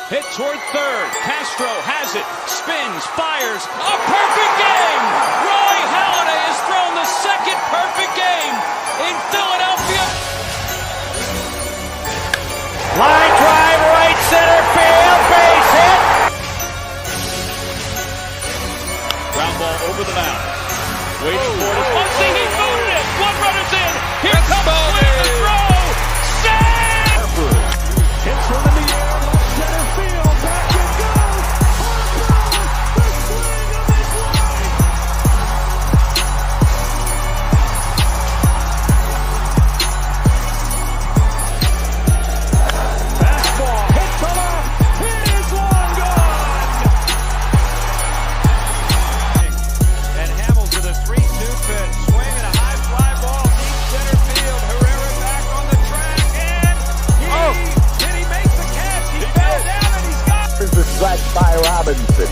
Hit toward third. Castro has it. Spins. Fires. A perfect game. Roy Halladay has thrown the second perfect game in Philadelphia. Line drive, right center field, base hit. Ground ball over the mound. Waiting for it. Muncy, he booted it. One runner's in. Here comes Swing, the throw. Save! Harper hits one in the air, left center field. Back it goes. Harper, the swing of his life. Fastball hit to left. It is long gone. And Hamels with a 3-2 pitch. Swing and a high fly ball deep center field. Herrera back on the track and did he make the catch? He fell down and he's got Here's the strike by Robinson.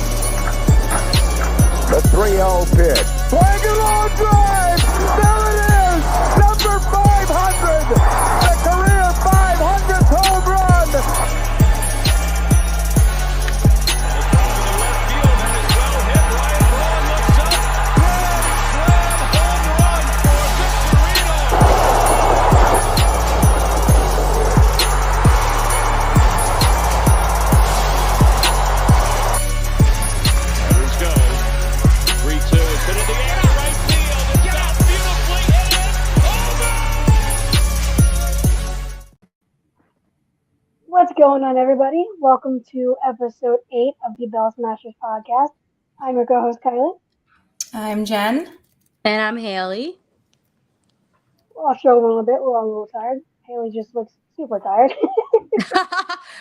The 3-0 pitch. Swing and long drive. There it is. Number 500. The career 500th home run. What's going on, everybody? Welcome to episode 8 of the Bell Smashers podcast. I'm your co-host, Kylie. I'm Jen. And I'm Haley. I'll show a little bit. We're all a little tired. Haley just looks super tired.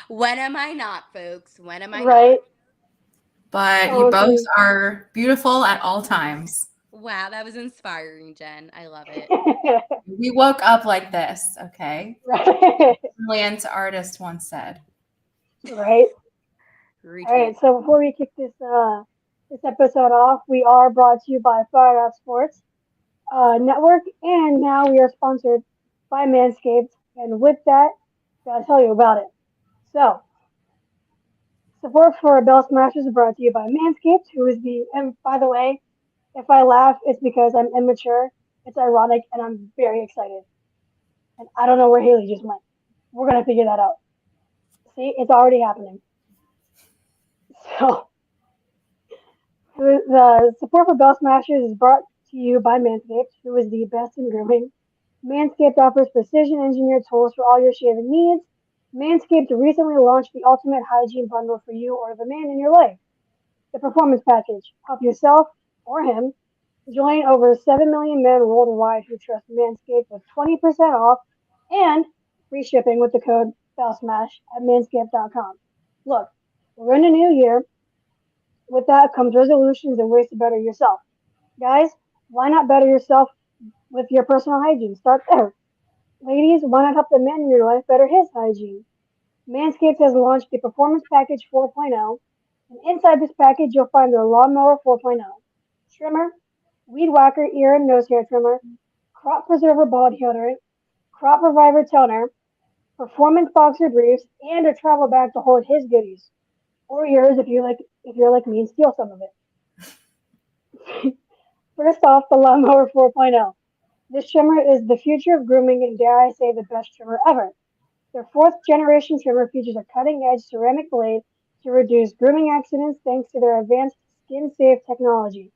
When am I not, folks? When am I Right? But Oh, you both okay. are beautiful at all times. not? Wow, that was inspiring, Jen. I love it. We woke up like this, okay? Right. Brilliant artist once said. Right. Retweet. All right. So before we kick this episode off, we are brought to you by Fired Out Sports Network, and now we are sponsored by Manscaped. And with that, I'll tell you about it. So, support for Bell Smashers is brought to you by Manscaped, who is and by the way, if I laugh, it's because I'm immature. It's ironic, and I'm very excited. And I don't know where Haley just went. We're going to figure that out. See, it's already happening. So, the support for Bell Smashers is brought to you by Manscaped, who is the best in grooming. Manscaped offers precision-engineered tools for all your shaving needs. Manscaped recently launched the ultimate hygiene bundle for you or the man in your life. The Performance Package. Help yourself or him join over 7 million men worldwide who trust Manscaped with 20% off and free shipping with the code BELLSMASH at manscaped.com. Look, we're in a new year. With that comes resolutions and ways to better yourself. Guys, why not better yourself with your personal hygiene? Start there. Ladies, why not help the man in your life better his hygiene? Manscaped has launched the Performance Package 4.0, and inside this package you'll find the Lawnmower 4.0, trimmer, Weed Whacker ear and nose hair trimmer, Crop Preserver ball deodorant, Crop Reviver toner, Performance boxer briefs, and a travel bag to hold his goodies, or yours if you're like me and steal some of it. First off, the Lawnmower 4.0. This trimmer is the future of grooming and, dare I say, the best trimmer ever. Their 4th generation trimmer features a cutting-edge ceramic blade to reduce grooming accidents thanks to their advanced skin-safe technology.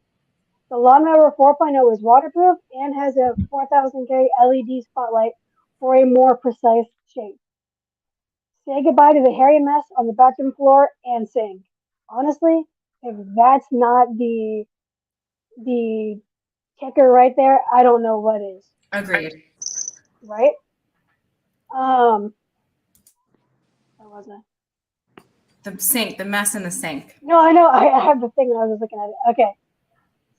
The Lawnmower 4.0 is waterproof and has a 4000K LED spotlight for a more precise shape. Say goodbye to the hairy mess on the bathroom floor and sink. Honestly, if that's not the kicker right there, I don't know what is. Agreed. Right? Where was I? The sink, the mess in the sink. No, I know. I have the thing and I was just looking at it. Okay.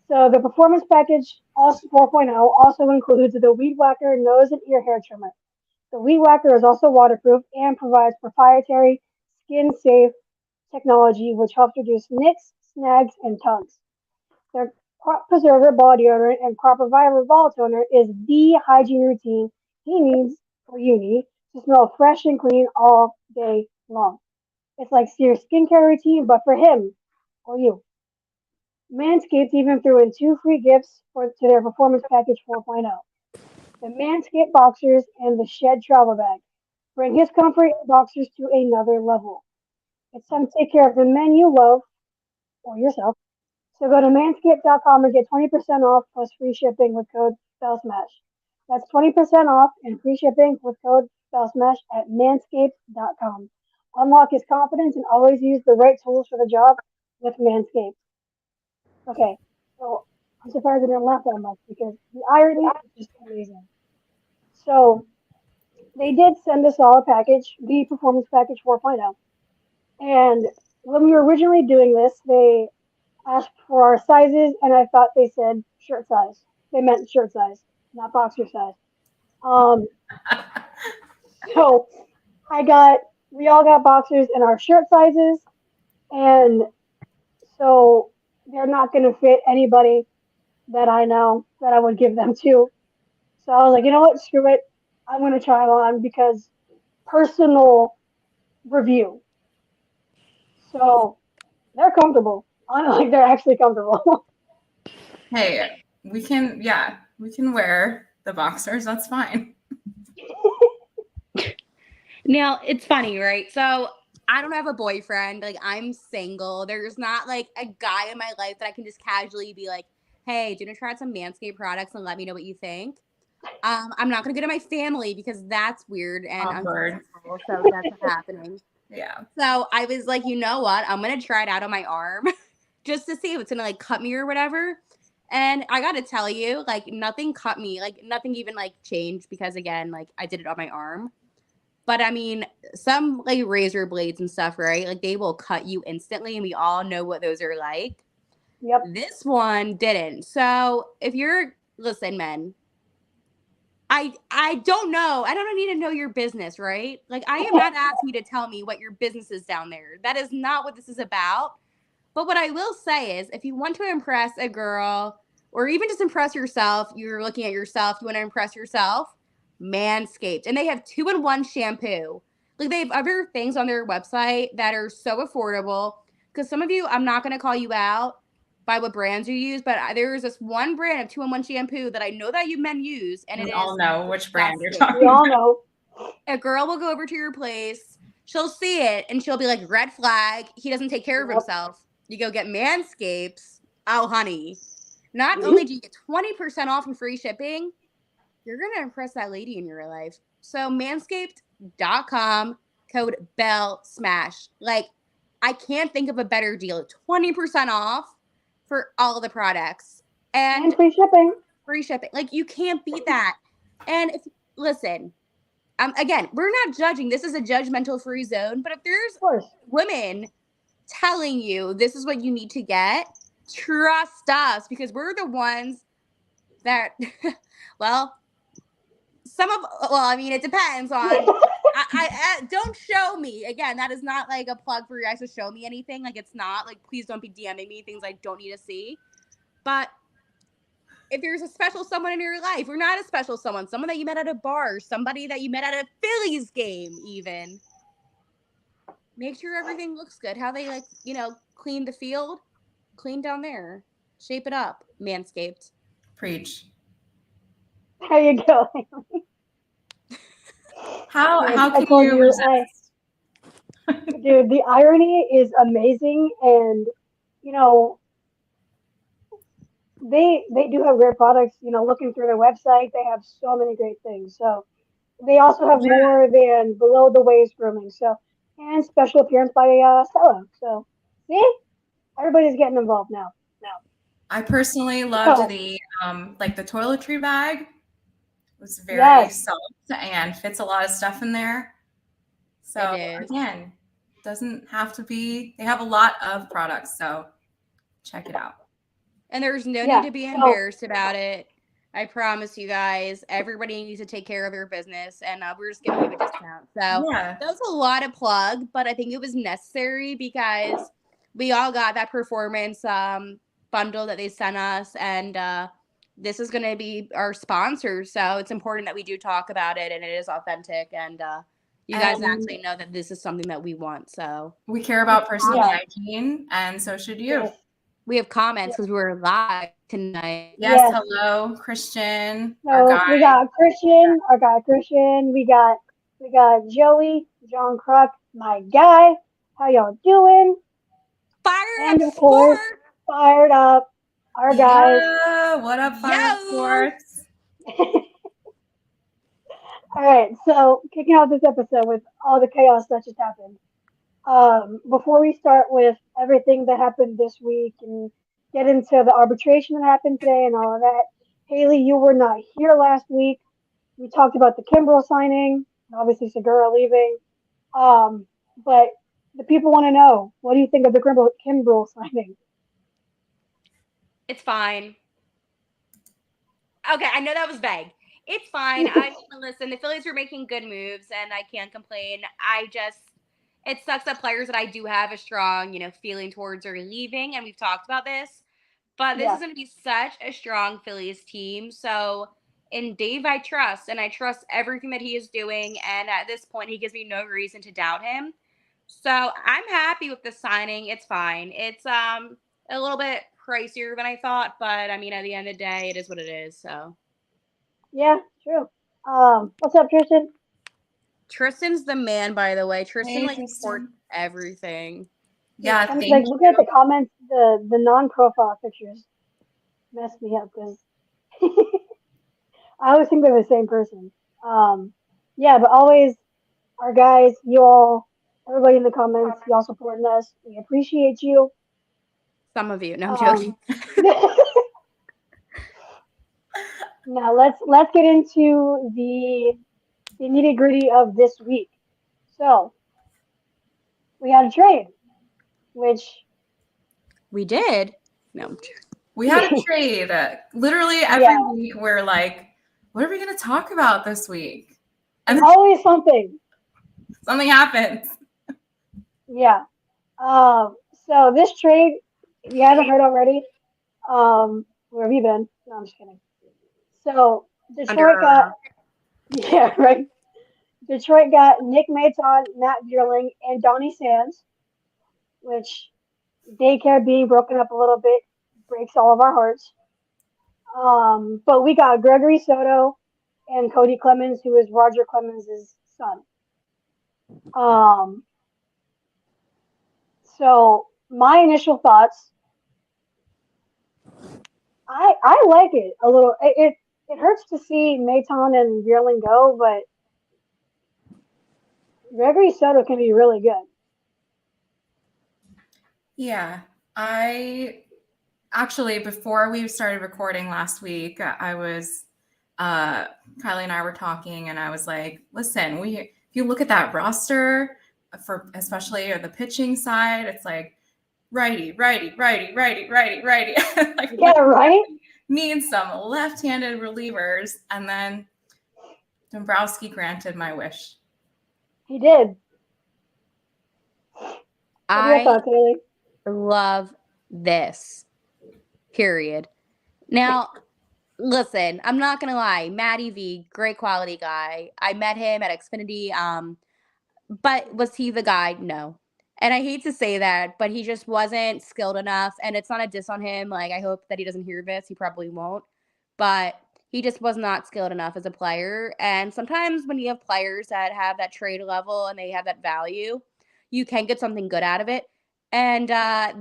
So the Performance Package 4.0 also includes the Weed Whacker nose and ear hair trimmer. The Weed Whacker is also waterproof and provides proprietary skin-safe technology which helps reduce nicks, snags, and tugs. Their Crop Preserver ball deodorant and Crop Reviver ball toner is the hygiene routine he needs or you need to smell fresh and clean all day long. It's like Sears skincare routine, but for him or you. Manscaped even threw in 2 free gifts to their Performance Package 4.0. The Manscaped Boxers and the Shed Travel Bag. Bring his comfort and boxers to another level. It's time to take care of the men you love, or yourself. So go to manscaped.com and get 20% off plus free shipping with code BellSmash. That's 20% off and free shipping with code BellSmash at manscaped.com. Unlock his confidence and always use the right tools for the job with Manscaped. Okay, so I'm surprised I didn't laugh that much because the irony is just amazing. So they did send us all a package, the Performance Package 4.0. And when we were originally doing this, they asked for our sizes, and I thought they said shirt size. They meant shirt size, not boxer size. So we all got boxers in our shirt sizes, and so they're not going to fit anybody that I know that I would give them to. So I was like, you know what, screw it. I'm going to try them on because personal review. So they're comfortable. Like they're actually comfortable. Hey, we can wear the boxers. That's fine. Now, it's funny, right? So I don't have a boyfriend. Like, I'm single. There's not like a guy in my life that I can just casually be like, hey, do you want to try out some Manscaped products and let me know what you think? I'm not going to go to my family because that's weird and Awkward. uncomfortable. So that's not happening. Yeah. So I was like, you know what? I'm going to try it out on my arm just to see if it's going to like cut me or whatever. And I got to tell you, like nothing cut me, like nothing even like changed because again, like I did it on my arm. But I mean, some like razor blades and stuff, right? Like they will cut you instantly and we all know what those are like. Yep. This one didn't. So if you're, listen, men, I don't know. I don't need to know your business, right? Like I am not asking you to tell me what your business is down there. That is not what this is about. But what I will say is if you want to impress a girl or even just impress yourself, you're looking at yourself, you want to impress yourself, Manscaped. And they have 2-in-1 shampoo. Like they have other things on their website that are so affordable. Because some of you, I'm not going to call you out by what brands you use, but there is this one brand of 2-in-1 shampoo that I know that you men use, and We it all is know which brand you're disgusting. talking We all about. know. A girl will go over to your place, she'll see it, and she'll be like, red flag, he doesn't take care of Yep. himself. You go get Manscaped. Oh, honey. Not only do you get 20% off and free shipping, you're going to impress that lady in your life. So manscaped.com, code BellSmash. Like, I can't think of a better deal. 20% off for all the products. And free shipping. Free shipping. Like, you can't beat that. And if, listen, again, we're not judging. This is a judgmental free zone. But if there's Of course. women telling you this is what you need to get, trust us because we're the ones that, well, I mean, it depends on, I don't show me. Again, that is not like a plug for you guys to show me anything. Like, it's not. Like, please don't be DMing me things I don't need to see. But if there's a special someone in your life, or not a special someone that you met at a bar, somebody that you met at a Phillies game even, make sure everything looks good. How they, like, clean the field, clean down there. Shape it up, Manscaped. Preach. There you go. How I can told you you, resist? dude, the irony is amazing, and they do have great products. Looking through their website, they have so many great things. So they also have more than below the waist grooming. So and special appearance by Stella. So see, everybody's getting involved now. I personally loved the toiletry bag. It was very soft and fits a lot of stuff in there. So again, doesn't have to be. They have a lot of products, so check it out. And there's no need to be embarrassed about it. I promise you guys, everybody needs to take care of their business, and we're just giving you a discount. So that was a lot of plug, but I think it was necessary because we all got that performance bundle that they sent us, and this is going to be our sponsor. So it's important that we do talk about it, and it is authentic. And You guys actually know that this is something that we want. So we care about personal hygiene, and so should you. Yes. we have comments because we're live tonight. Yes, hello, Christian. So we got Christian, our guy Christian. We got Joey, John Kruk, my guy. How y'all doing? Fired up, of course, fired up, our guys. Yeah, what up, Fired Up Sports? All right, so kicking off this episode with all the chaos that just happened. Before we start with everything that happened this week and get into the arbitration that happened today and all of that, Haley, you were not here last week. We talked about the Kimbrel signing, and obviously Segura leaving. But the people want to know, what do you think of the Kimbrel signing? It's fine. Okay, I know that was vague. It's fine. Listen, the Phillies are making good moves, and I can't complain. It sucks that players that I do have a strong, feeling towards are leaving, and we've talked about this. But this is going to be such a strong Phillies team. So in Dave, I trust, and I trust everything that he is doing. And at this point, he gives me no reason to doubt him. So I'm happy with the signing. It's fine. It's a little bit pricier than I thought, but I mean, at the end of the day, it is what it is. So. Yeah, true. What's up, Tristan? Tristan's the man, by the way. Tristan supports everything. Yeah, I'm just looking at the comments. The non-profile pictures mess me up because I always think they're the same person. But always our guys, you all, everybody in the comments, y'all supporting us. We appreciate you. Some of you. No, I'm joking. Now let's get into the nitty-gritty of this week. So we had a trade, which we did. No, we had a trade. Literally every week we're like, what are we going to talk about this week? And always something. Something happens. Yeah. So this trade, if you haven't heard already, where have you been? No, I'm just kidding. So Detroit got Detroit got Nick Maton, Matt Vierling, and Donnie Sands, which daycare being broken up a little bit breaks all of our hearts. But we got Gregory Soto and Cody Clemens, who is Roger Clemens' son. So my initial thoughts, I like it a little. It hurts to see Maton and Vierling go, but Gregory Soto can be really good. Yeah, I actually, before we started recording last week, I was Kylie and I were talking, and I was like, "Listen, if you look at that roster, for especially the pitching side, it's like righty, righty, righty, righty, righty, righty. Like, yeah, right. Need some left-handed relievers, and then Dombrowski granted my wish. He did. I love this. Period. Now, listen, I'm not gonna lie. Matty V, great quality guy. I met him at Xfinity. But was he the guy? No. And I hate to say that, but he just wasn't skilled enough. And it's not a diss on him. Like, I hope that he doesn't hear this. He probably won't. But he just was not skilled enough as a player. And sometimes when you have players that have that trade level and they have that value, you can get something good out of it. And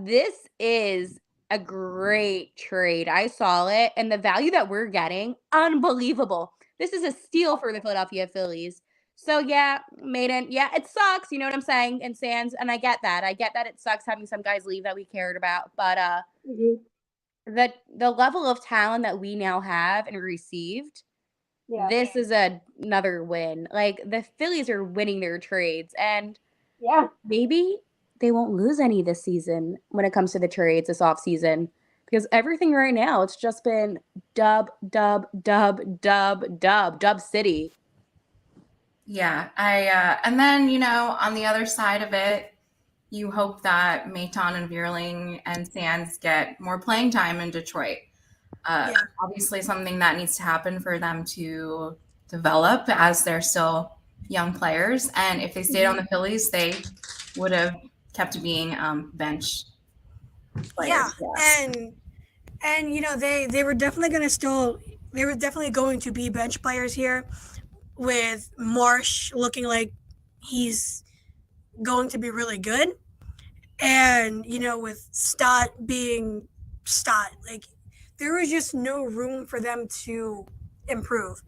this is a great trade. I saw it. And the value that we're getting, unbelievable. This is a steal for the Philadelphia Phillies. So, yeah, Maiden, yeah, it sucks. You know what I'm saying? And Sands, and I get that. It sucks having some guys leave that we cared about. But the level of talent that we now have and received, this is another win. Like, the Phillies are winning their trades. And maybe they won't lose any this season when it comes to the trades this offseason. Because everything right now, it's just been dub city. Yeah, and then, on the other side of it, you hope that Maton and Vierling and Sands get more playing time in Detroit. Obviously, something that needs to happen for them to develop as they're still young players, and if they stayed on the Phillies, they would have kept being bench players. Yeah, and you know they were definitely going to be bench players here, with Marsh looking like he's going to be really good, and you know with Stott being Stott, like there was just no room for them to improve,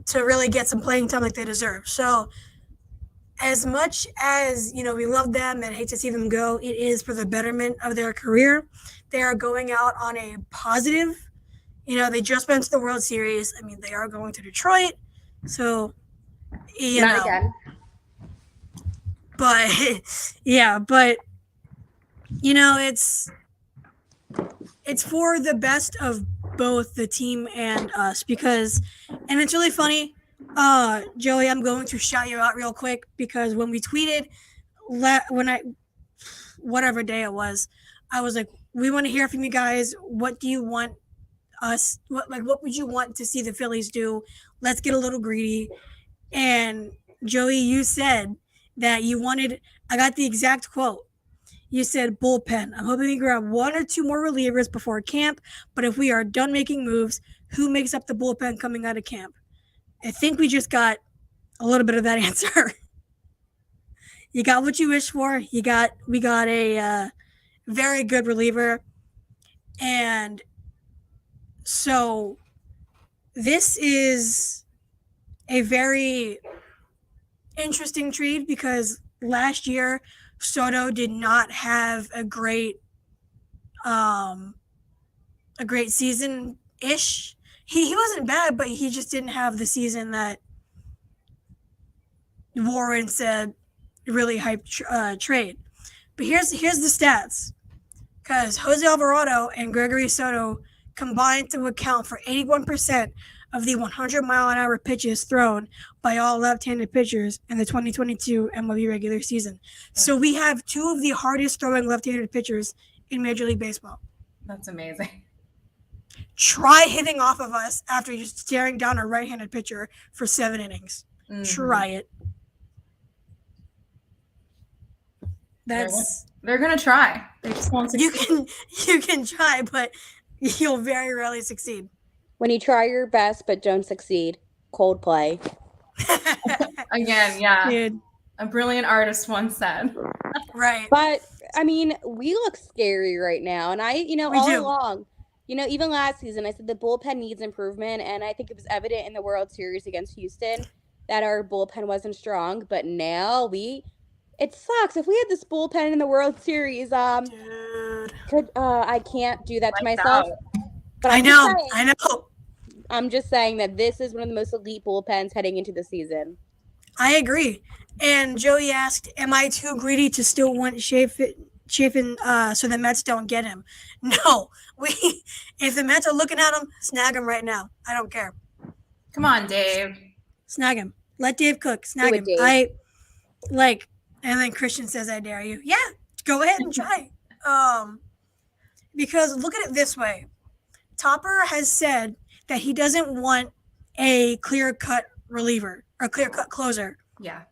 to really get some playing time like they deserve. So as much as, you know, we love them and hate to see them go, it is for the betterment of their career. They are going out on a positive. You know, they just went to the World Series. I mean, they are going to Detroit. So, you Not know. again. But, yeah, but, you know, it's for the best of both the team and us because, and it's really funny. Joey, I'm going to shout you out real quick because when we tweeted, whatever day it was, I was like, we want to hear from you guys. What do you want us? What would you want to see the Phillies do? Let's get a little greedy. And Joey, you said that you wanted, I got the exact quote. You said bullpen. I'm hoping we grab one or two more relievers before camp, but if we are done making moves, who makes up the bullpen coming out of camp? I think we just got a little bit of that answer. You got what you wished for. We got a very good reliever. And so this is a very interesting trade because last year Soto did not have a great season-ish. He wasn't bad, but he just didn't have the season that warrants a really hyped trade. But here's the stats. Because Jose Alvarado and Gregory Soto combined to account for 81% of the 100-mile-an-hour pitches thrown by all left-handed pitchers in the 2022 MLB regular season. So we have two of the hardest-throwing left-handed pitchers in Major League Baseball. That's amazing. Try hitting off of us after you're staring down a right-handed pitcher for 7 innings. Mm-hmm. Try it. They're gonna try. They just won't succeed. You can try, but you'll very rarely succeed. When you try your best but don't succeed, Coldplay. Again, yeah. Dude. A brilliant artist once said. Right. But I mean, we look scary right now, and along, even last season, I said the bullpen needs improvement, and I think it was evident in the World Series against Houston that our bullpen wasn't strong. But now it sucks. If we had this bullpen in the World Series, I can't do that to myself. But I know. I'm just saying that this is one of the most elite bullpens heading into the season. I agree. And Joey asked, am I too greedy to still want Chafin so the Mets don't get him? No. If the Mets are looking at him, snag him right now. I don't care. Come on, Dave. Snag him. Let Dave cook. Snag him. Dave. And then Christian says, I dare you. Yeah, go ahead and try. Because look at it this way. Topper has said that he doesn't want a clear-cut reliever or clear-cut closer. Yeah.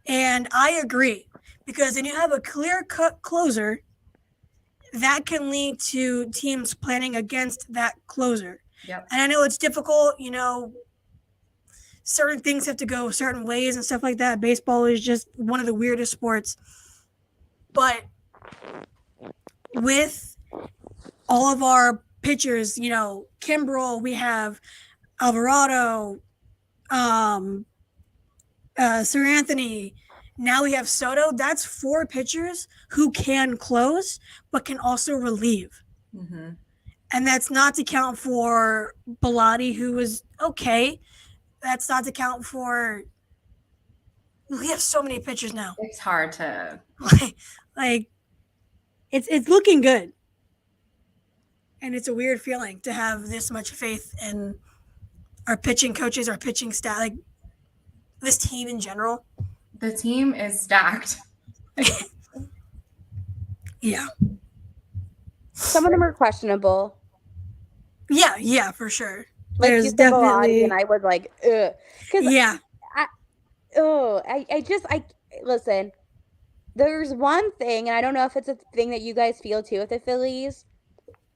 And I agree. Because when you have a clear-cut closer, that can lead to teams planning against that closer. Yep. And I know it's difficult, certain things have to go certain ways and stuff like that. Baseball is just one of the weirdest sports. But with all of our pitchers, Kimbrel, we have Alvarado, Sir Anthony. Now we have Soto. That's 4 pitchers who can close, but can also relieve. Mm-hmm. And that's not to count for Bilotti, who was okay. That's not to count for. We have so many pitchers now. It's hard to it's looking good, and it's a weird feeling to have this much faith in our pitching coaches, our pitching staff, like this team in general. The team is stacked. Yeah. Some of them are questionable. Yeah, for sure. Like There's you said definitely, and I was like, ugh. Yeah. I listen. There's one thing, and I don't know if it's a thing that you guys feel too with the Phillies.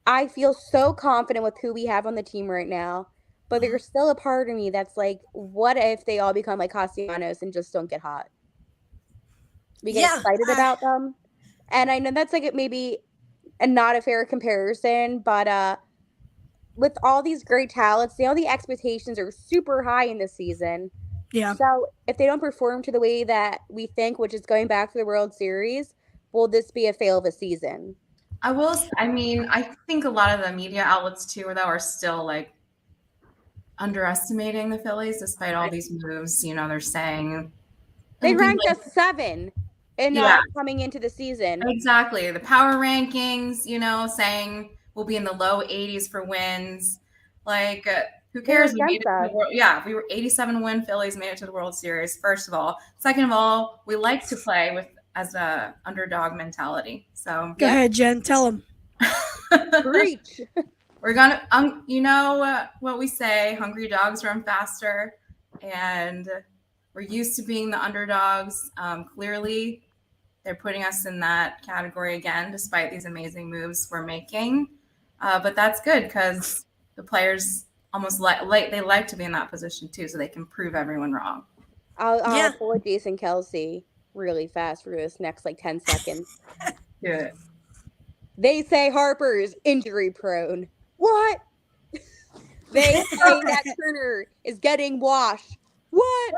I feel so confident with who we have on the team right now, but there's still a part of me that's like, what if they all become like Castellanos and just don't get hot? We get excited about them, and I know that's like maybe not a fair comparison, but with all these great talents, the expectations are super high in this season. Yeah. So if they don't perform to the way that we think, which is going back to the World Series, will this be a fail of a season? I think a lot of the media outlets too, though, are still like underestimating the Phillies despite all these moves. They're saying they ranked us 7 in coming into the season. Exactly. The power rankings, saying we'll be in the low 80s for wins. Like, who cares? We were 87 win Phillies, made it to the World Series, first of all. Second of all, we like to play as a underdog mentality. So go ahead, Jen. Tell them. Preach. We're gonna, what we say: hungry dogs run faster, and we're used to being the underdogs. Clearly, they're putting us in that category again, despite these amazing moves we're making. But that's good because the players almost they like to be in that position too, so they can prove everyone wrong. I'll pull a Jason Kelce really fast for this next 10 seconds. Do it. They say Harper's injury prone. What? They say that Turner is getting washed. What?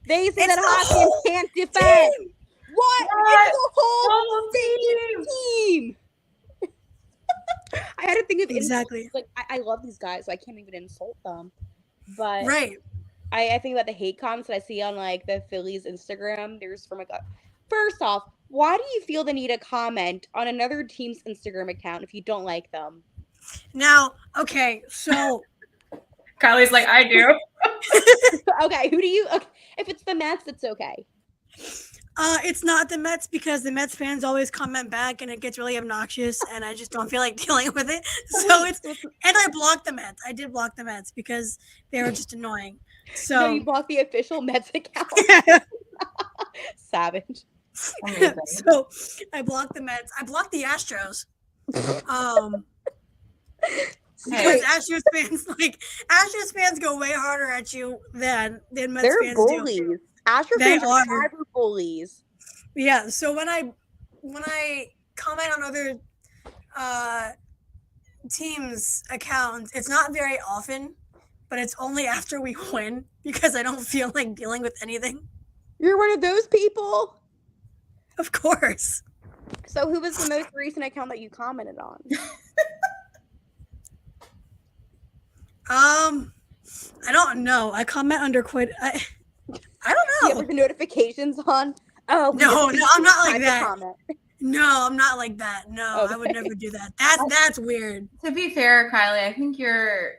They say that Hoskins can't defend. What? It's the whole team. I had to think of exactly. I love these guys, so I can't even insult them. But right. I think about the hate comments that I see on the Phillies Instagram. There's from first off, why do you feel the need to comment on another team's Instagram account if you don't like them? Now, okay, so Kylie's like, I do. Okay, who do you? Okay, if it's the Mets, it's okay. It's not the Mets because the Mets fans always comment back and it gets really obnoxious and I just don't feel like dealing with it. So and I blocked the Mets. I did block the Mets because they were just annoying. So no, you blocked the official Mets account. Savage. So I blocked the Mets. I blocked the Astros. Because Astros fans go way harder at you than Mets They're fans bullies. do. Astros fans are cyber bullies. Yeah, so when I comment on other teams' accounts, it's not very often, but it's only after we win because I don't feel like dealing with anything. You're one of those people? Of course. So who was the most recent account that you commented on? I don't know. I comment under quite. I don't know. You have the notifications on? Oh no, I'm not like that. No, I'm not like that. No, okay. I would never do that. That's weird. To be fair, Kylie, I think you're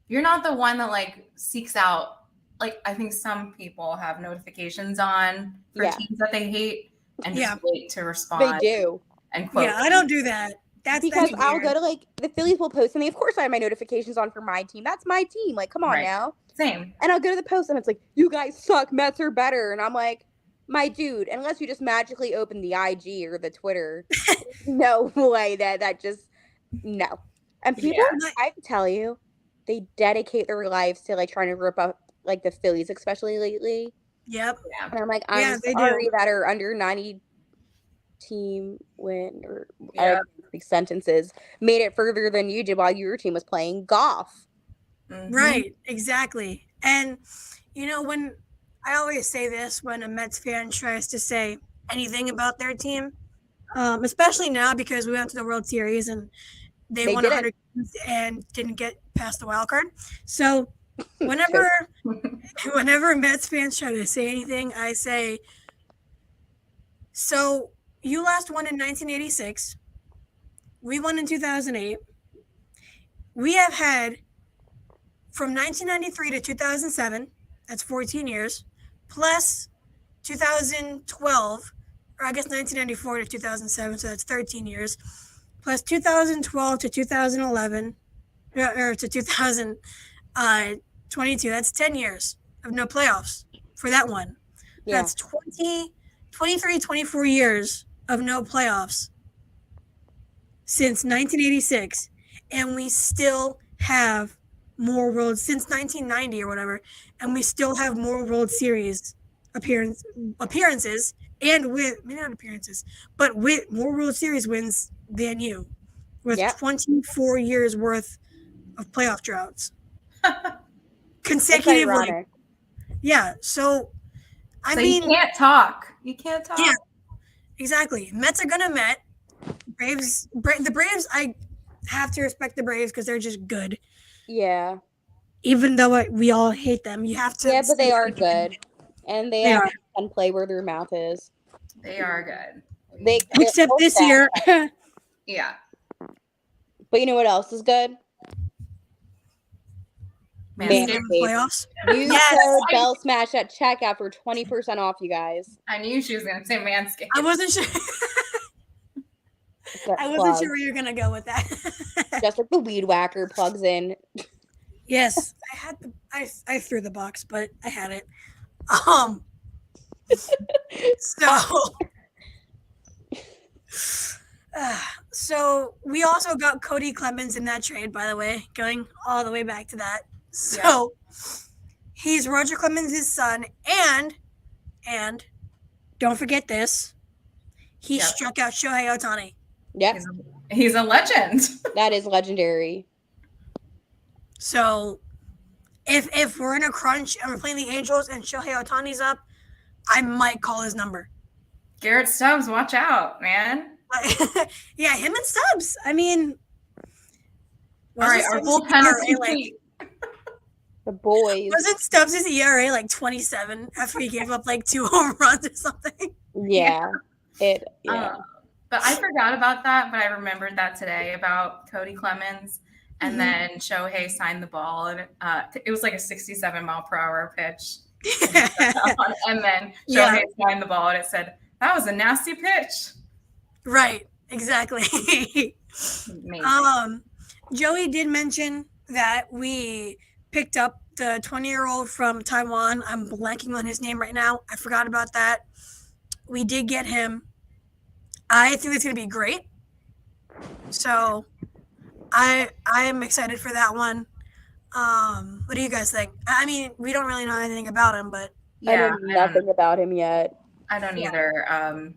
not the one that seeks out. I think some people have notifications on for teams that they hate and just wait to respond. They do. And quote. Yeah, I don't do that. That's I'll go to the Phillies will post something. Of course, I have my notifications on for my team. That's my team. Come on now. Same. And I'll go to the post and it's you guys suck. Mets are better. And I'm like, my dude, unless you just magically open the IG or the Twitter, no way that just no. And people, I can tell you, they dedicate their lives to trying to rip up the Phillies, especially lately. Yep. And I'm I'm sorry that are under 90 team win or these sentences made it further than you did while your team was playing golf. Mm-hmm. Right, exactly. And when I always say this when a Mets fan tries to say anything about their team, especially now because we went to the World Series and they won 100 games and didn't get past the wild card. So whenever Mets fans try to say anything, I say, so you last won in 1986. We won in 2008. We have had from 1993 to 2007, that's 14 years, plus 2012, or I guess 1994 to 2007, so that's 13 years, plus 2012 to 2011, or to 2022, that's 10 years of no playoffs for that one. Yeah. That's 23, 24 years of no playoffs since 1986, and we still have more since 1990 or whatever, and we still have more World Series appearances, and with maybe not appearances, but with more World Series wins than you, with 24 years worth of playoff droughts consecutively. Yeah, so I mean, you can't talk. You can't talk. Yeah, exactly. Mets are gonna Met. The Braves. I have to respect the Braves because they're just good. Yeah. Even though we all hate them, you have to. Yeah, but they are good, and they can play where their mouth is. They are good. Except this year. Yeah. But you know what else is good? Manscaped. Playoffs. Use code Bell Smash at checkout for 20% off, you guys. I knew she was going to say Manscaped. I wasn't sure. I wasn't sure where you were going to go with that. Just like the weed whacker plugs in. Yes, I had I threw the box, but I had it. So we also got Cody Clemens in that trade, by the way, going all the way back to that. So he's Roger Clemens' son, and don't forget this, he struck out Shohei Ohtani. Yep. He's a legend. That is legendary. So if we're in a crunch and we're playing the Angels and Shohei Ohtani's up, I might call his number. Garrett Stubbs, watch out, man. Yeah, him and Stubbs. I mean, all right, our bullpen is complete. The boys. Wasn't Stubbs' ERA like 27 after he gave up like 2 home runs or something? Yeah. But I forgot about that, but I remembered that today about Cody Clemens. And then Shohei signed the ball, and it was like a 67-mile-per-hour pitch. And then Shohei signed the ball, and it said, "That was a nasty pitch." Right, exactly. Joey did mention that we picked up the 20-year-old from Taiwan. I'm blanking on his name right now. I forgot about that. We did get him. I think it's going to be great. So I am excited for that one. What do you guys think? I mean, we don't really know anything about him, but I know nothing about him yet. I don't either.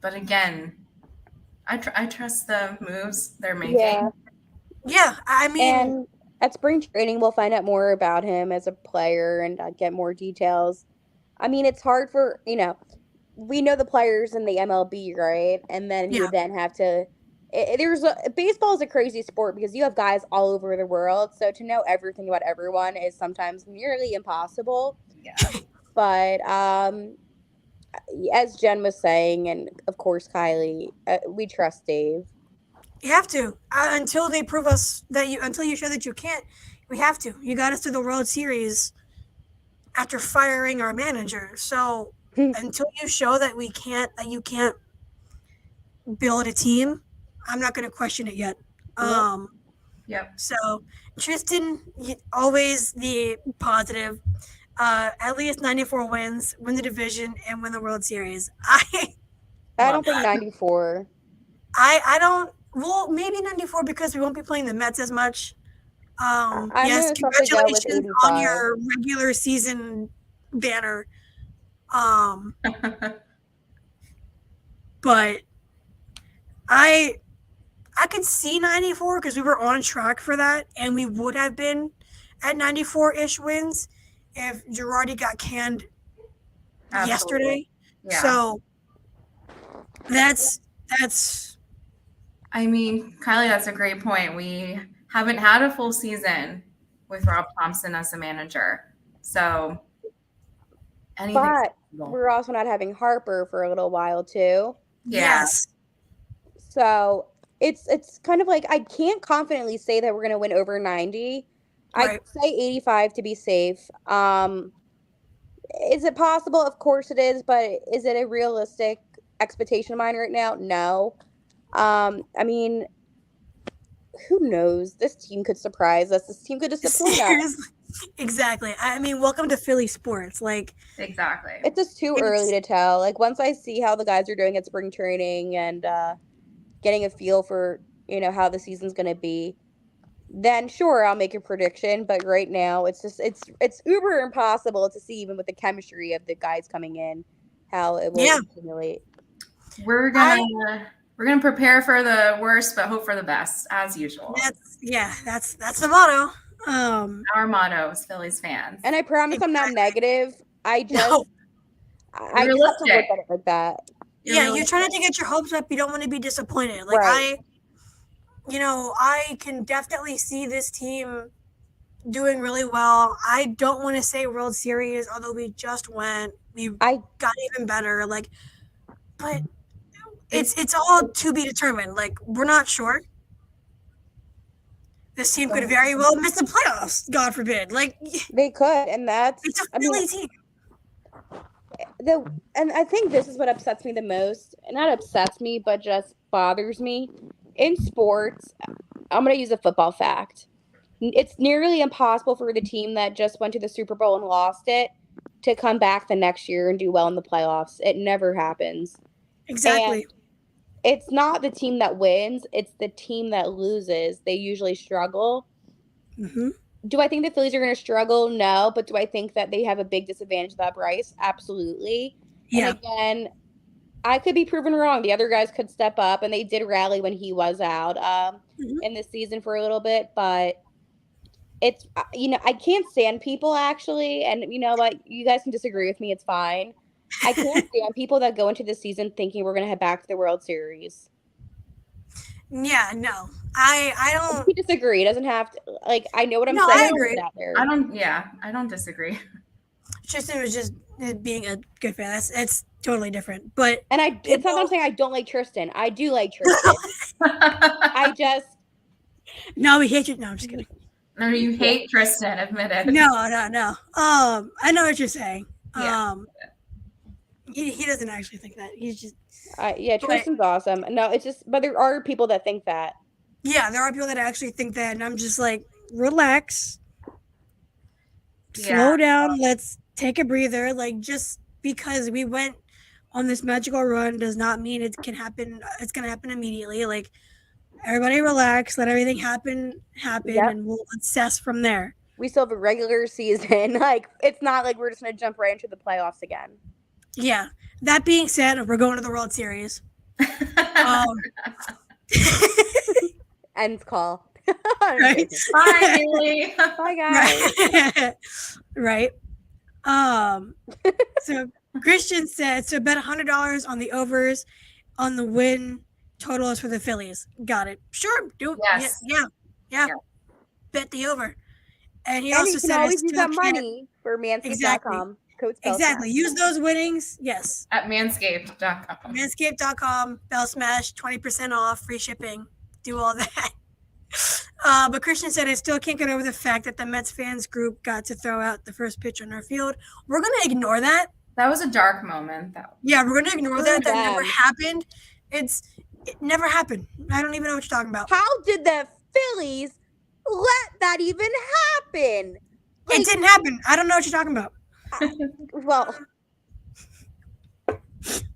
But again, I trust the moves they're making. Yeah, I mean, and at spring training, we'll find out more about him as a player and get more details. I mean, it's hard for, we know the players in the MLB, right? And then you then have to. Baseball is a crazy sport because you have guys all over the world, so to know everything about everyone is sometimes nearly impossible. Yeah. But as Jen was saying, and of course Kylie, we trust Dave. You have to until they prove us that until you show that you can't. We have to. You got us to the World Series after firing our manager. So until you show that you can't build a team, I'm not going to question it yet. So Tristan, always the positive. At least 94 wins, win the division, and win the World Series. I don't think 94. I don't. Well, maybe 94 because we won't be playing the Mets as much. Yes, congratulations on your regular season banner. But I could see 94 because we were on track for that, and we would have been at 94-ish wins if Girardi got canned yesterday. Yeah. So that's. I mean, Kylie, that's a great point. We haven't had a full season with Rob Thompson as the manager. So but we're also not having Harper for a little while too. Yeah. Yes. So it's kind of like I can't confidently say that we're going to win over 90. Right. I'd say 85 to be safe. Is it possible? Of course it is, but is it a realistic expectation of mine right now? No. I mean, who knows? This team could surprise us. This team could disappoint us. Exactly. I mean, welcome to Philly sports. Like, Exactly. It's just too early to tell. Like, once I see how the guys are doing at spring training and getting a feel for, how the season's going to be, then sure, I'll make a prediction. But right now, it's it's uber impossible to see, even with the chemistry of the guys coming in, how it will accumulate. We're gonna prepare for the worst, but hope for the best, as usual. That's the motto. Our motto as Phillies fans. And I promise I'm not negative. I just No. I just have to look at it like that. You're trying to get your hopes up. You don't want to be disappointed. Like Right. I can definitely see this team doing really well. I don't want to say World Series, although we just went. I got even better. Like, but it's all to be determined. Like, we're not sure. This team could very well miss the playoffs. God forbid. Like, they could, and it's a Philly team. And I think this is what upsets me the most. Not upsets me, but just bothers me. In sports, I'm going to use a football fact. It's nearly impossible for the team that just went to the Super Bowl and lost it to come back the next year and do well in the playoffs. It never happens. Exactly. And it's not the team that wins. It's the team that loses. They usually struggle. Mm-hmm. Do I think the Phillies are going to struggle? No. But do I think that they have a big disadvantage without Bryce? Absolutely. Yeah. And again, I could be proven wrong. The other guys could step up, and they did rally when he was out in this season for a little bit. But it's, I can't stand people, actually. And, like, you guys can disagree with me. It's fine. I can't stand people that go into the season thinking we're going to head back to the World Series. Yeah, no. I don't. He disagree. It doesn't have to. Like, I know what I'm saying. I agree. I don't disagree. Tristan was just being a good fan. It's totally different. But it's not that I'm saying I don't like Tristan. I do like Tristan. I just. No, we hate you. No, I'm just kidding. No, you hate Tristan. Admit it. No. I know what you're saying. Yeah. He doesn't actually think that. He's just. Tristan's awesome. No, it's just, but there are people that think that. Yeah, there are people that actually think that, and I'm just like, relax, slow down, let's take a breather. Like, just because we went on this magical run does not mean it can happen. It's gonna happen immediately. Like, everybody relax, let everything happen, and we'll assess from there. We still have a regular season. Like, it's not like we're just gonna jump right into the playoffs again. Yeah. That being said, we're going to the World Series. Ends call. Right? Bye, Haley. Bye, guys. Right. So Christian said, so bet $100 on the overs on the win totals for the Phillies. Got it. Sure. Do it. Yes. Yeah. Bet the over. And he and also you said, can always use that money for manscaped.com. Exactly. Use those winnings. Yes. At manscaped.com. Manscaped.com. Bell Smash. 20% off. Free shipping. Do all that. But Christian said, I still can't get over the fact that the Mets fans group got to throw out the first pitch on our field. We're going to ignore that. That was a dark moment, though. Yeah, we're going to ignore that. That never happened. It never happened. I don't even know what you're talking about. How did the Phillies let that even happen? Like, it didn't happen. I don't know what you're talking about. Well,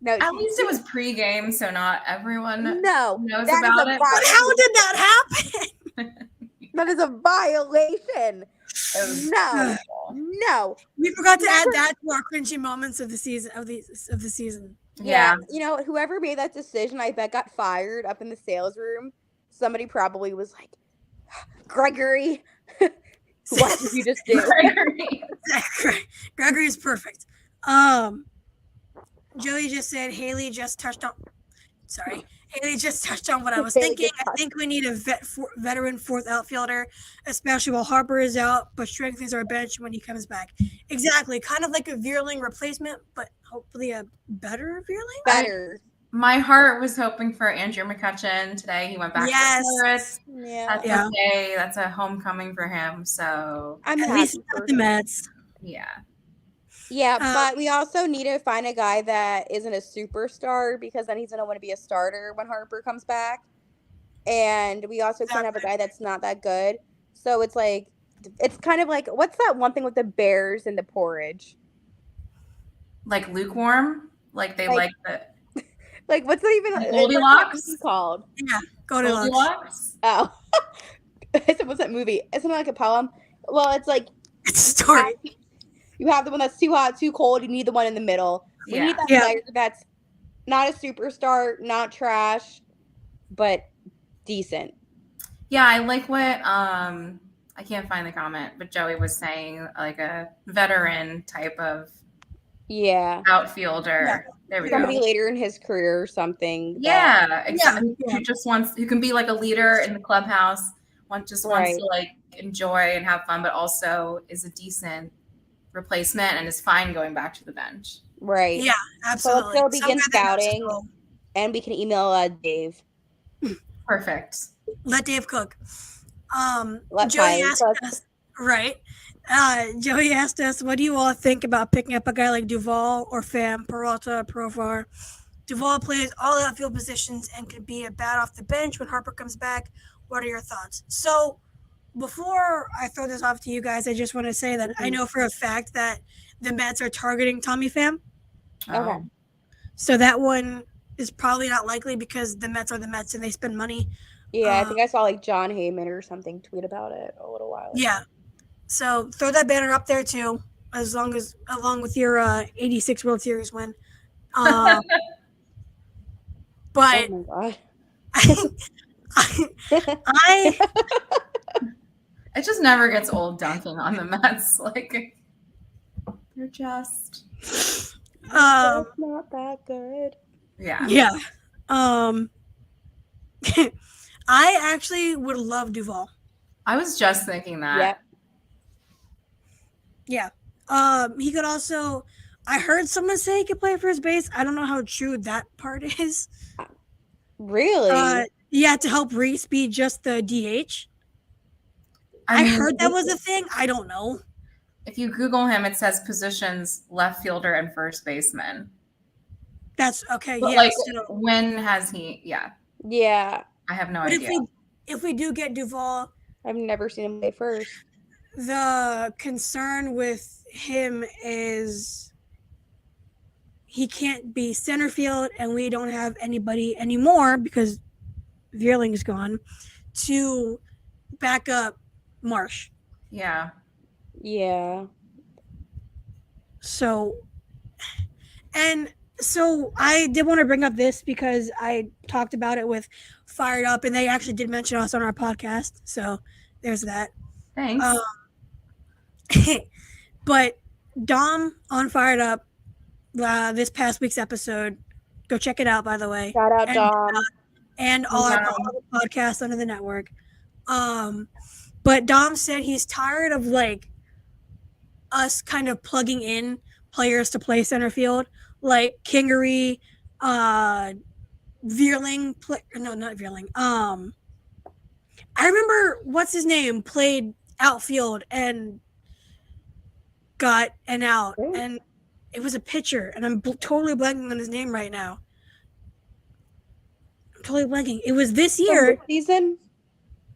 no. At least it was pregame, so not everyone knows about it. But how did that happen? That is a violation. No. We forgot to add that to our cringy moments of the season. Of the season. Yeah. Whoever made that decision, I bet got fired up in the sales room. Somebody probably was like, Gregory. What did you just do? Gregory is perfect. Joey just said Haley just touched on what I was thinking. I think we need a veteran fourth outfielder, especially while Harper is out, but strengthens our bench when he comes back. Exactly. Kind of like a Veerling replacement, but hopefully a better Veerling. Better. My heart was hoping for Andrew McCutchen today. He went back to the Pirates. That's okay. That's a homecoming for him. So I'm at least not the Mets. Yeah. Yeah, but we also need to find a guy that isn't a superstar, because then he's going to want to be a starter when Harper comes back. And we also can't have a guy that's not that good. So it's like, It's kind of like, what's that one thing with the bears and the porridge? Like lukewarm? Like they like the like what's that even Goldilocks called? Yeah, Goldilocks. Oh. I said, what's that movie? Isn't it like a poem? Well, it's like It's a story. You have the one that's too hot, too cold. You need the one in the middle. We need that player that's not a superstar, not trash, but decent. Yeah, I like what I can't find the comment, but Joey was saying like a veteran type of outfielder. Yeah. There we Somebody go. later in his career or something. Yeah, exactly. Who can be like a leader in the clubhouse, wants to like enjoy and have fun, but also is a decent replacement and is fine going back to the bench. Right. Yeah, absolutely. So let's still begin scouting, and we can email Dave. Perfect. Let Dave cook. Let Joey asked us, right? Joey asked us, what do you all think about picking up a guy like Duvall or Pham, Peralta, Profar? Duvall plays all outfield positions and could be a bat off the bench when Harper comes back. What are your thoughts? So before I throw this off to you guys, I just want to say that I know for a fact that the Mets are targeting Tommy Pham. Okay. So that one is probably not likely because the Mets are the Mets and they spend money. Yeah, I think I saw like John Heyman or something tweet about it a little while ago. Yeah. So throw that banner up there too, along with your 86 World Series win. But oh my God. I it just never gets old dunking on the Mets. Like they're just not that good. Yeah. Yeah. I actually would love Duvall. I was just thinking that. Yeah. He could also. I heard someone say he could play first base. I don't know how true that part is. Really? Yeah, to help Reese be just the DH. I heard that was a thing. I don't know. If you Google him, it says positions left fielder and first baseman. That's okay. But yeah. Like, so, when has he? Yeah. Yeah. I have no idea. If we do get Duvall, I've never seen him play first. The concern with him is he can't be center field, and we don't have anybody anymore because Vierling's gone to back up Marsh. Yeah. Yeah. So I did want to bring up this because I talked about it with Fired Up, and they actually did mention us on our podcast. So there's that. Thanks. But Dom on Fired Up, this past week's episode, go check it out, by the way. Shout out Dom. And all our podcasts under the network. But Dom said he's tired of like us kind of plugging in players to play center field, like Kingery, Vierling. No, not Vierling. I remember what's his name played outfield and got an out, and it was a pitcher, and I'm totally blanking on his name right now. I'm totally blanking. It was this year. Season?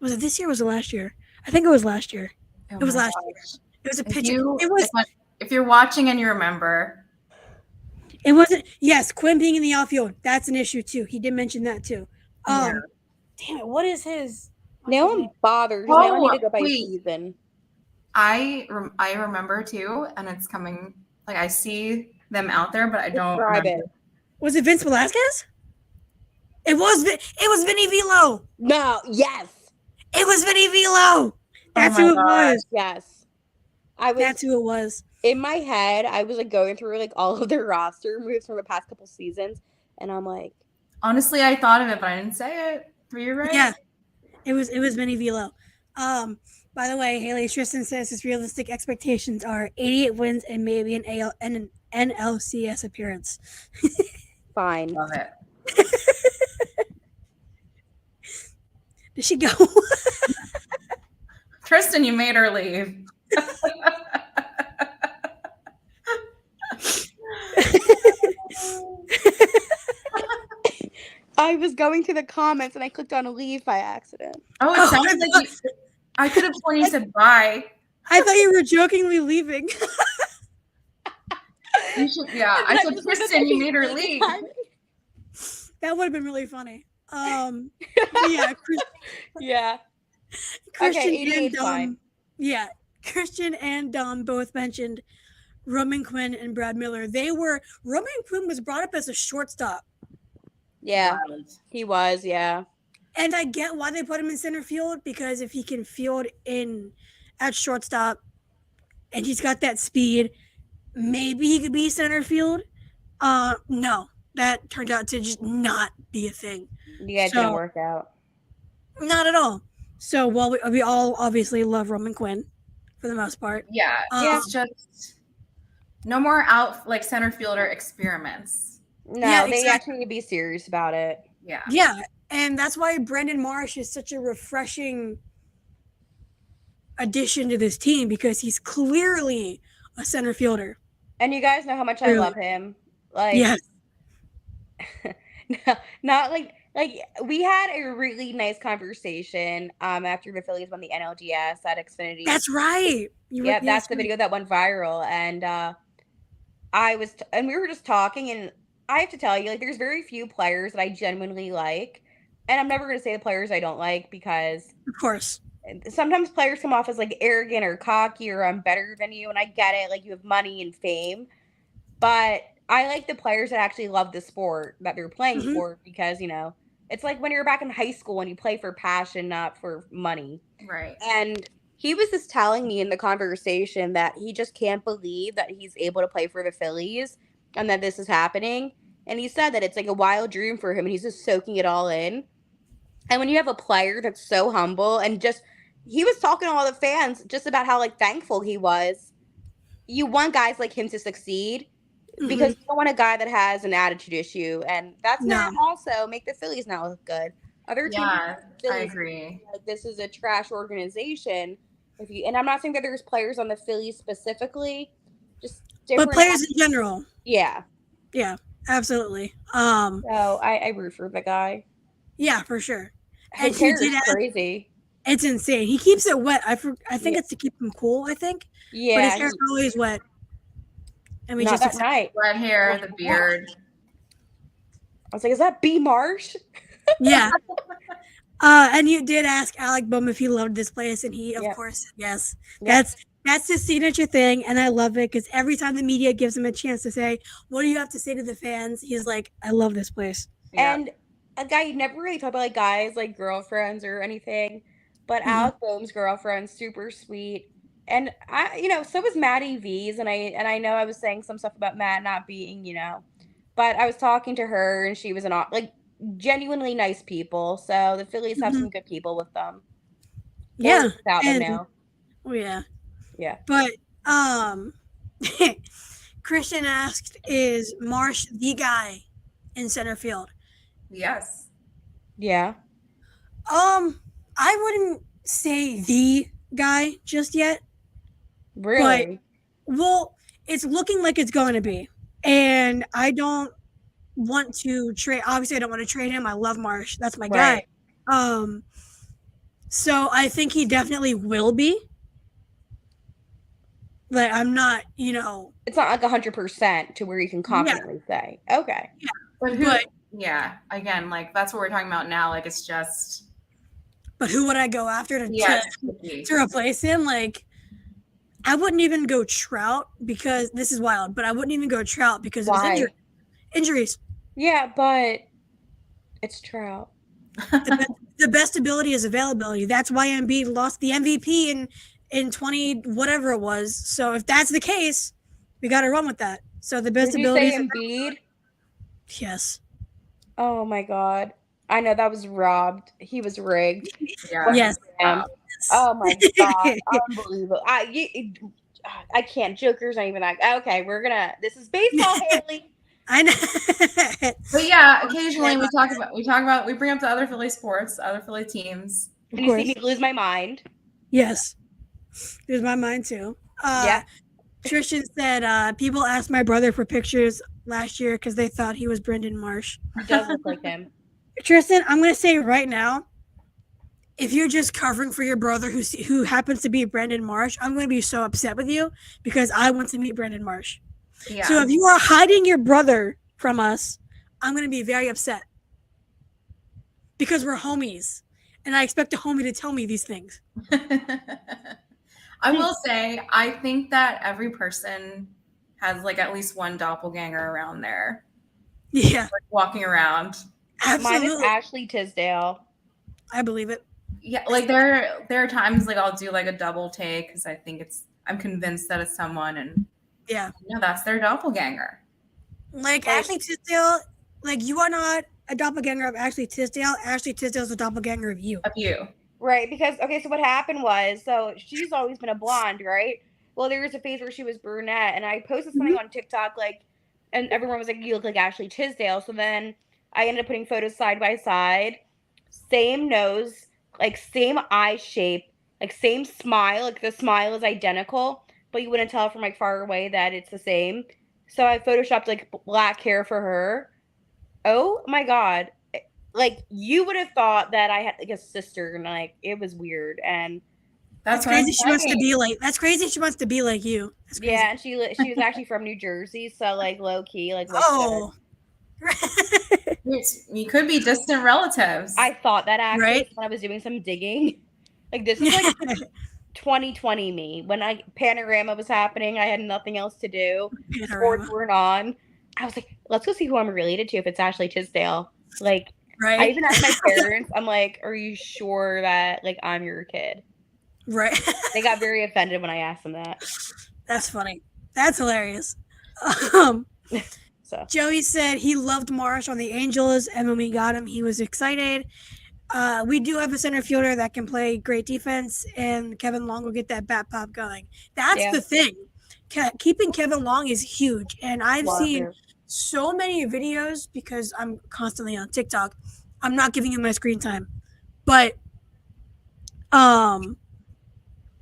Was it this year or was it last year? I think it was last year. It was last year. It was a pitcher. If you're watching and you remember. It wasn't. Yes, Quinn being in the outfield. That's an issue too. He did mention that too. Damn it. What is his? Now I'm bothered. Now I need to go by season. I remember too, and it's coming. Like I see them out there, but I don't Describe remember. it. Was it Vince Velasquez? It was Vinny Velo. No, yes. It was Vinny Velo. That's who it was. Yes. That's who it was. In my head, I was like going through like all of their roster moves from the past couple seasons, and I'm like, honestly, I thought of it, but I didn't say it. Were you right? Yeah. It was Vinny Velo. By the way, Haley Tristan says his realistic expectations are 88 wins and maybe an NLCS appearance. Fine. Love it. Did she go? Tristan, you made her leave. I was going to the comments and I clicked on leave by accident. Oh, it sounded like I could have sworn you said bye. I thought you were jokingly leaving. You should, yeah, I said Kristen, you made her leave. That would have been really funny. Yeah, Yeah. Christian Okay, 88 and is fine. Yeah, Christian and Dom both mentioned Roman Quinn and Brad Miller. Roman Quinn was brought up as a shortstop. Yeah, he was, yeah. And I get why they put him in center field, because if he can field in at shortstop and he's got that speed, maybe he could be center field. No, that turned out to just not be a thing. Yeah, it didn't work out. Not at all. So while we all obviously love Roman Quinn for the most part. Yeah, it's just no more out like center fielder experiments. No, Yeah, they exactly. actually need to be serious about it. Yeah. Yeah, and that's why Brandon Marsh is such a refreshing addition to this team, because he's clearly a center fielder. And you guys know how much I love him. Like, Yes. not like we had a really nice conversation after the Phillies won the NLDS at Xfinity. That's right. That's the video that went viral, and we were just talking, and I have to tell you, like, there's very few players that I genuinely like, and I'm never going to say the players I don't like, because of course sometimes players come off as like arrogant or cocky or I'm better than you, and I get it, like you have money and fame, but I like the players that actually love the sport that they're playing for, because, you know, it's like when you're back in high school and you play for passion, not for money. Right. And he was just telling me in the conversation that he just can't believe that he's able to play for the Phillies and that this is happening. And he said that it's like a wild dream for him and he's just soaking it all in. And when you have a player that's so humble and just, he was talking to all the fans just about how like thankful he was. You want guys like him to succeed, because you don't want a guy that has an attitude issue, and that's going to also make the Phillies not look good. Other teams, I agree. Like, this is a trash organization. And I'm not saying that there's players on the Phillies specifically, just different, but players in general. Yeah, absolutely. So I root for the guy. Yeah, for sure. And he did crazy. It's insane. He keeps it wet. I think it's to keep him cool. I think. Yeah, but his hair's always wet. And not that night. Red hair, the beard. I was like, is that B. Marsh? Yeah. And you did ask Alec Bohm if he loved this place, and he, of course, said yes. Yep. That's his signature thing, and I love it, because every time the media gives him a chance to say, what do you have to say to the fans? He's like, I love this place. And a guy, you never really talk about like guys like girlfriends or anything, but Alec Bohm's girlfriend's super sweet. And so was Maddie V's, and I know I was saying some stuff about Matt not being, but I was talking to her, and she was genuinely nice people. So the Phillies have some good people with them. Yeah, without them now. Oh yeah, yeah. But Christian asked, "Is Marsh the guy in center field?" Yes. Yeah. I wouldn't say the guy just yet. Really? But, well, it's looking like it's going to be. And I don't want to trade. Obviously, I don't want to trade him. I love Marsh. That's my guy. So I think he definitely will be. But I'm not, It's not like 100% to where you can confidently say. Okay. Yeah. But again, like that's what we're talking about now. Like it's just. But who would I go after to replace him? Like, I wouldn't even go Trout, because this is wild, but I wouldn't even go Trout because of his injuries. Yeah, but it's Trout. The best ability is availability. That's why Embiid lost the MVP in 20 whatever it was. So if that's the case, we got to run with that. So the best ability is Embiid. Yes. Oh my God. I know that was robbed. He was rigged. Yeah. Yes. Oh my God. Unbelievable. I can't. Joker's not even like, okay, this is baseball, Haley. I know. But yeah, occasionally we bring up the other Philly sports, other Philly teams. And you see me lose my mind. Yes. Lose my mind too. Tristan said, people asked my brother for pictures last year because they thought he was Brendan Marsh. He does look like him. Tristan, I'm going to say right now, if you're just covering for your brother who happens to be Brandon Marsh, I'm going to be so upset with you because I want to meet Brandon Marsh. Yeah. So if you are hiding your brother from us, I'm going to be very upset because we're homies and I expect a homie to tell me these things. I will say, I think that every person has like at least one doppelganger around there. Yeah. Like walking around. Absolutely. Mine is Ashley Tisdale. I believe it. Yeah, like there are times like I'll do like a double take because I'm convinced that it's someone, and that's their doppelganger. Like Ashley Tisdale, like you are not a doppelganger of Ashley Tisdale. Ashley Tisdale is a doppelganger of you. Of you. Right, because so what happened was, so she's always been a blonde, right? Well, there was a phase where she was brunette, and I posted something on TikTok, like, and everyone was like, "You look like Ashley Tisdale." So then I ended up putting photos side by side, same nose, like same eye shape, like same smile, like the smile is identical, but you wouldn't tell from like far away that it's the same. So I photoshopped like black hair for her. Oh my god. Like you would have thought that I had like a sister, and like it was weird, and that's crazy. She wants to be like. That's crazy. She wants to be like you. Yeah, and she was actually from New Jersey, so like low key, like oh, you could be distant relatives. I thought that actually when I was doing some digging. Like this is like 2020 me when Panorama was happening. I had nothing else to do. Sports weren't on. I was like, let's go see who I'm related to if it's Ashley Tisdale. Like. Right. I even asked my parents, I'm like, are you sure that like I'm your kid? Right. They got very offended when I asked them that. That's funny. That's hilarious. So Joey said he loved Marsh on the Angels, and when we got him, he was excited. We do have a center fielder that can play great defense, and Kevin Long will get that bat pop going. That's the thing. Keeping Kevin Long is huge, and I've seen so many videos because I'm constantly on TikTok. I'm not giving you my screen time, but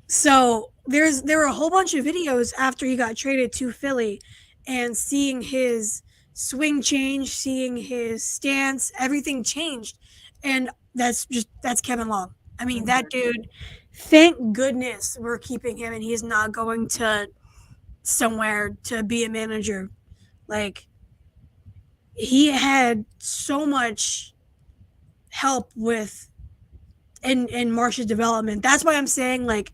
so there were a whole bunch of videos after he got traded to Philly, and seeing his swing change, seeing his stance, everything changed, and that's Kevin Long. I mean, that dude. Thank goodness we're keeping him, and he's not going to somewhere to be a manager. Like. He had so much help with in Marsh's development. That's why I'm saying like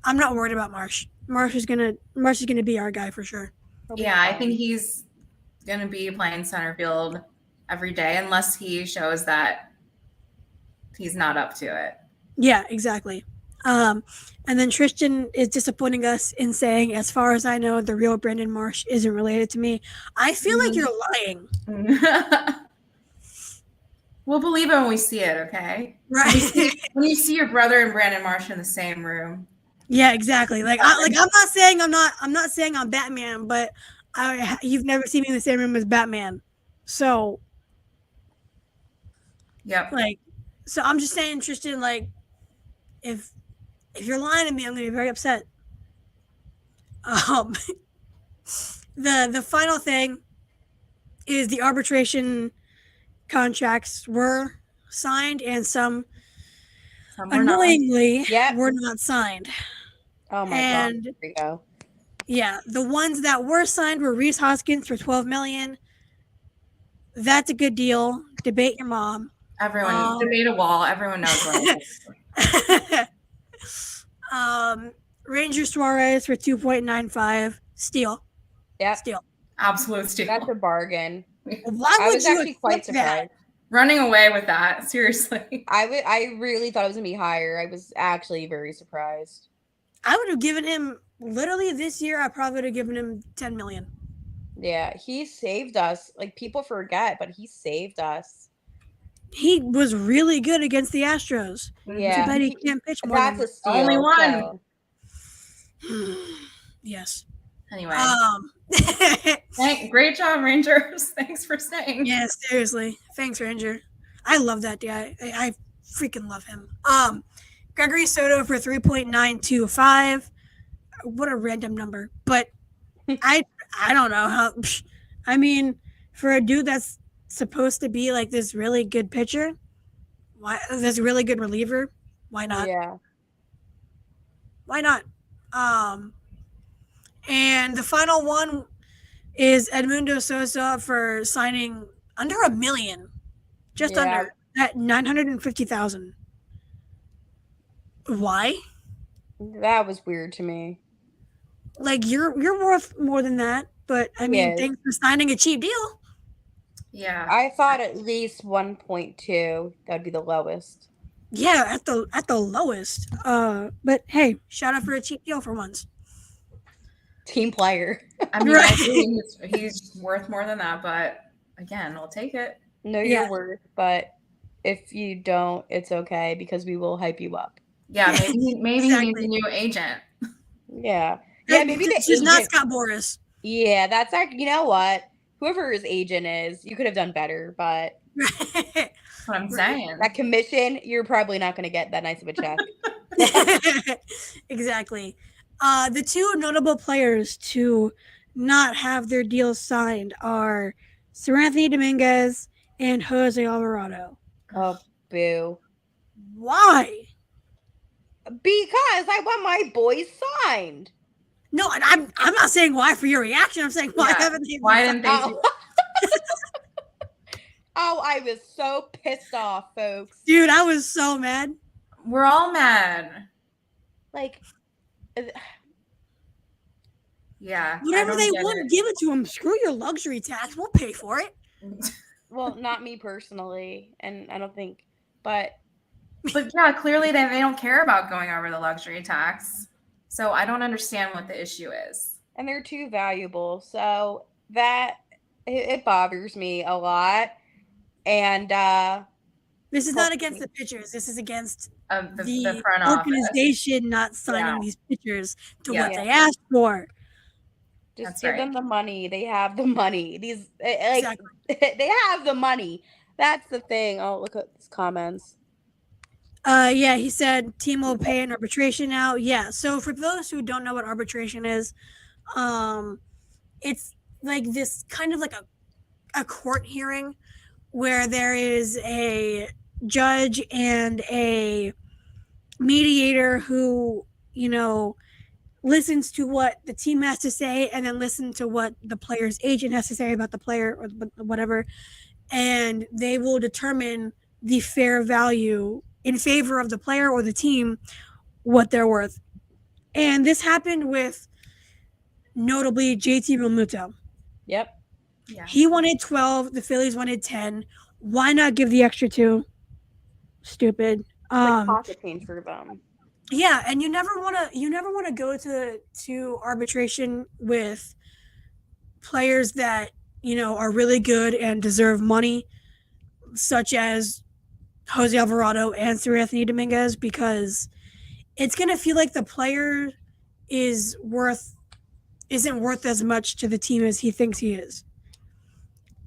I'm not worried about Marsh. Marsh is gonna be our guy for sure. Yeah, I think he's gonna be playing center field every day unless he shows that he's not up to it. Yeah, exactly. And then Tristan is disappointing us in saying, as far as I know, the real Brandon Marsh isn't related to me. I feel like you're lying. We'll believe it when we see it, okay? Right. When you see your brother and Brandon Marsh in the same room. Yeah, exactly. I'm not saying I'm Batman, but you've never seen me in the same room as Batman. So yep. So I'm just saying, Tristan, like if you're lying to me, I'm going to be very upset. The final thing is the arbitration contracts were signed, and some annoyingly were not signed. Oh my god! There we go. Yeah, the ones that were signed were Rhys Hoskins for $12 million. That's a good deal. Debate your mom. Everyone debate a wall. Everyone knows what it is. Ranger Suarez for 2.95. Steal. Yeah. Steal. Absolute steal. That's a bargain. Why would I was actually quite surprised. Running away with that, seriously. I really thought it was gonna be higher. I was actually very surprised. I would have given him literally this year. I probably would have given him $10 million. Yeah, he saved us. Like people forget, but he saved us. He was really good against the Astros. Yeah, too bad he can't pitch more. That's a steal. Only one. So. Yes. Anyway. Great job, Rangers. Thanks for staying. Yeah, seriously. Thanks, Ranger. I love that guy. I freaking love him. Gregory Soto for 3.925. What a random number. But I don't know how. I mean, for a dude that's supposed to be like this really good pitcher, this really good reliever, Why not? Yeah. Why not? And the final one is Edmundo Sosa for signing under $1 million, just under at 950,000. Why? That was weird to me. Like you're worth more than that, but I mean, thanks for signing a cheap deal. Yeah. I thought at least 1.2. That would be the lowest. Yeah, at the lowest. But hey, shout out for a cheap deal for once. Team player. I mean, I agree he's worth more than that, but again, I'll take it. No, you're worth, but if you don't, it's okay because we will hype you up. Yeah, maybe he needs a new agent. Yeah. Yeah, maybe the She's not Scott Boras. Yeah, that's like, you know what? Whoever his agent is, you could have done better, but that's what I'm saying. That commission, you're probably not going to get that nice of a check. Exactly. The two notable players to not have their deals signed are Seranthony Dominguez and Jose Alvarado. Oh, boo. Why? Because I want my boys signed. No, I'm not saying why for your reaction. I'm saying why haven't they? Why didn't they? Oh, I was so pissed off, folks. Dude, I was so mad. We're all mad. Like, yeah. Whatever they want, give it to them. Screw your luxury tax. We'll pay for it. Well, not me personally, and I don't think, but yeah, clearly they don't care about going over the luxury tax. So I don't understand what the issue is. And they're too valuable. So that it bothers me a lot. And this is not against the pitchers. This is against the front organization not signing these pitchers to what they asked for. Just give them the money. They have the money. These they have the money. That's the thing. Oh, look at these comments. Yeah, he said team will pay an arbitration now. Yeah. So for those who don't know what arbitration is, it's like this kind of like a court hearing where there is a judge and a mediator who, listens to what the team has to say and then listen to what the player's agent has to say about the player or whatever. And they will determine the fair value in favor of the player or the team, what they're worth. And this happened with notably JT Realmuto. Yep. Yeah. He wanted 12. The Phillies wanted 10. Why not give the extra 2? Stupid. Like pocket change for them. Yeah, and you never want to go to arbitration with players that are really good and deserve money, such as Jose Alvarado and Seranthony Dominguez, because it's gonna feel like the player isn't worth as much to the team as he thinks he is.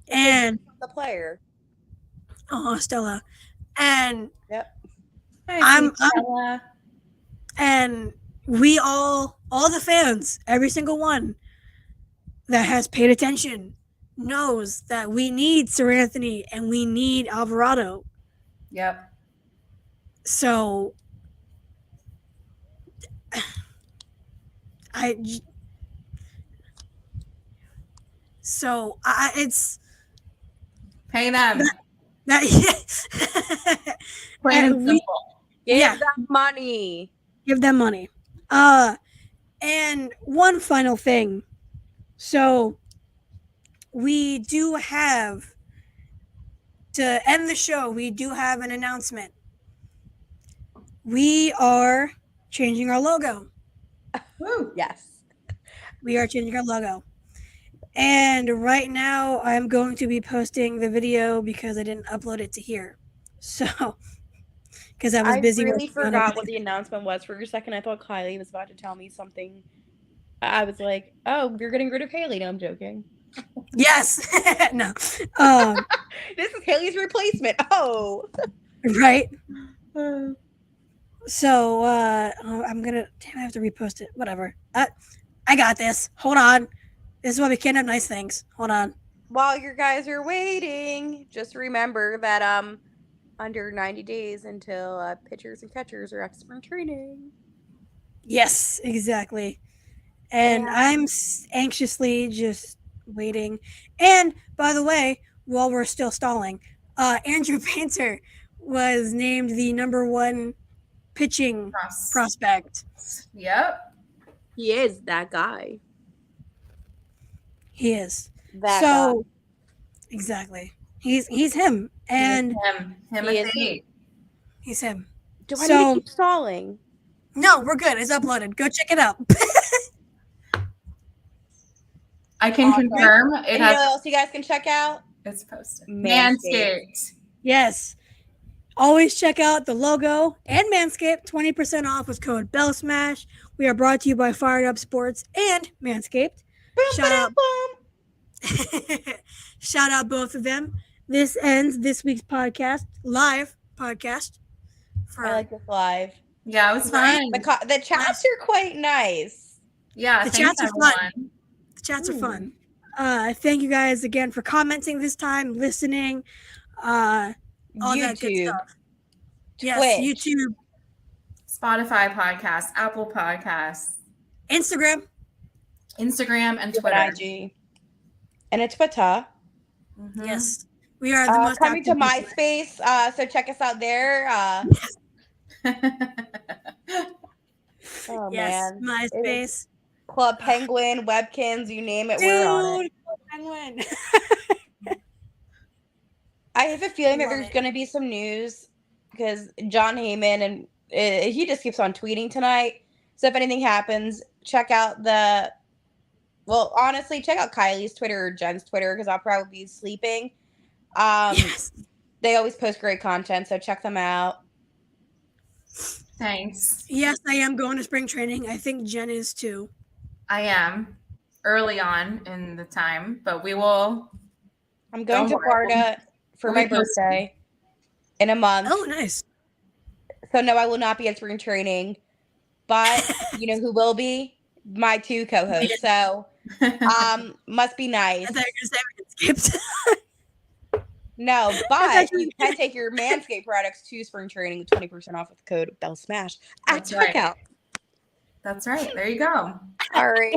And the player. Stella. And yep. Stella. And we all the fans, every single one that has paid attention knows that we need Seranthony and we need Alvarado. Yep. So it's pay them. Plain and simple. Give them money. Give them money. And one final thing. So we do have, to end the show, we do have an announcement. We are changing our logo. Woo. Yes. We are changing our logo. And right now I'm going to be posting the video because I didn't upload it to here. So, because I was busy. I really forgot what the announcement was for a second. I thought Kylie was about to tell me something. I was like, oh, you're getting rid of Haley. No, I'm joking. Yes. No. This is Haley's replacement. Oh. Right. So I'm gonna. Damn, I have to repost it. Whatever. I got this. Hold on. This is why we can't have nice things. Hold on. While you guys are waiting, just remember that under 90 days until pitchers and catchers are at spring training. Yes, exactly. And I'm anxiously just waiting. And by the way, while we're still stalling, Andrew Painter was named the #1 pitching prospect. Yep. He is that guy. He is. That so guy. Exactly. He's him. And he's him. Do I need to keep stalling? No, we're good. It's uploaded. Go check it out. I can confirm it has. What else you guys can check out? It's posted. Manscaped. Yes. Always check out the logo and Manscaped. 20% off with code BELLSMASH. We are brought to you by Fired Up Sports and Manscaped. Shout out both of them. This ends this week's live podcast. I like this live. Yeah, it was fun. The chats are quite nice. Yeah, the chats are fun. The chats are fun. Thank you guys again for commenting this time, listening, all that good stuff. Yes, Twitch. YouTube, Spotify podcast, Apple Podcasts, Instagram, and Twitter. IG. And it's Twitter. Mm-hmm. Yes. We are the most coming to MySpace, so check us out there. Man. MySpace. Club Penguin, Webkins, you name it, we're on it. Club Penguin. I have a feeling that there's going to be some news because John Heyman, and he just keeps on tweeting tonight. So if anything happens, check out honestly, check out Kylie's Twitter or Jen's Twitter because I'll probably be sleeping. Yes. They always post great content, so check them out. Thanks. Yes, I am going to spring training. I think Jen is too. I am early on in the time, but we will. I'm going to Florida for my birthday in a month. Oh, nice. So no, I will not be at spring training, but you know who will be? My 2 co-hosts. So must be nice. I thought you were going to say we get skipped. No, but you can take your Manscaped products to spring training with 20% off with the code BELLSMASH at checkout. That's right. There you go. All right.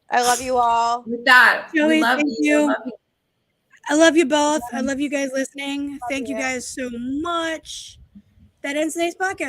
I love you all. With that, Joey, we love thank you. I love you both. I love you guys listening. Thank you guys so much. That ends today's podcast.